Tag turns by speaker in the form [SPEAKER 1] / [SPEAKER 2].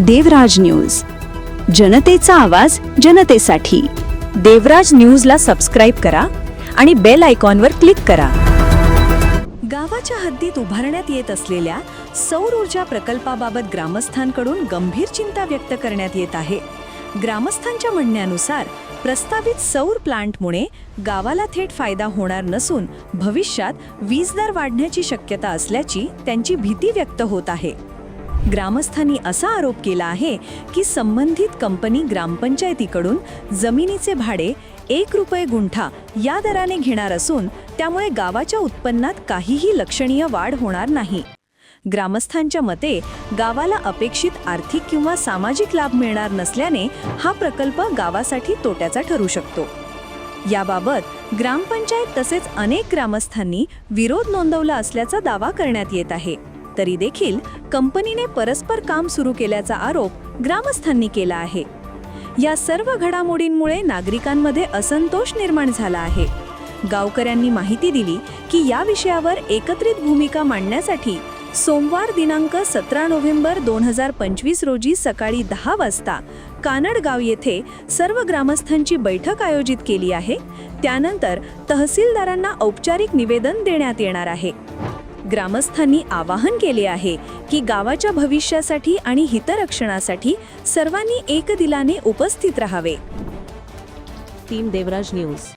[SPEAKER 1] देवराज news, जनतेचा आवाज जनतेसाठी। देवराज न्यूजला सबस्क्राईब करा आणि बेल आयकॉनवर क्लिक करा। गावाच्या हद्दीत उभारण्यात येत असलेल्या सौर ऊर्जा प्रकल्पाबाबत ग्रामस्थांकडून गंभीर चिंता व्यक्त करण्यात येत आहे। ग्रामस्थांच्या म्हणण्यानुसार प्रस्तावित सौर प्लांटमुळे गावाला थेट फायदा होणार नसून भविष्यात वीज दर वाढण्याची शक्यता असल्याची त्यांची भीती व्यक्त होत आहे। ग्रामस्थांनी असा आरोप केला आहे की संबंधित कंपनी ग्रामपंचायतीकडून जमिनीचे भाडे 1 रुपये गुंठा या दराने घेणार असून त्यामुळे गावाच्या उत्पन्नात काहीही लक्षणीय वाढ होणार नाही। ग्रामस्थांच्या मते गावाला अपेक्षित आर्थिक किंवा सामाजिक लाभ मिळणार नसल्याने हा प्रकल्प गावासाठी तोट्याचा ठरू शकतो। याबाबत ग्रामपंचायत तसेच अनेक ग्रामस्थांनी विरोध नोंदवला असल्याचा दावा करण्यात येत आहे। तरी देखील कंपनीने परस्पर काम सुरू केल्याचा आरोप ग्रामस्थांनी केला आहे। या सर्व घडामोडींमुळे नागरिकांमध्ये असंतोष निर्माण झाला आहे। गावकऱ्यांनी माहिती दिली की या विषयावर एकत्रित भूमिका मांडण्यासाठी सोमवार दिनांक 17 नोव्हेंबर 2025 रोजी सकाळी 10 वाजता कानडगाव येथे सर्व ग्रामस्थांची बैठक आयोजित केली आहे। त्यानंतर तहसीलदारांना औपचारिक निवेदन देण्यात येणार आहे। ग्रामस्थांनी आवाहन केले आहे की गावाच्या भविष्यासाठी आणि हितरक्षणासाठी सर्वांनी एकदिलाने उपस्थित राहावे।
[SPEAKER 2] टीम देवराज न्यूज।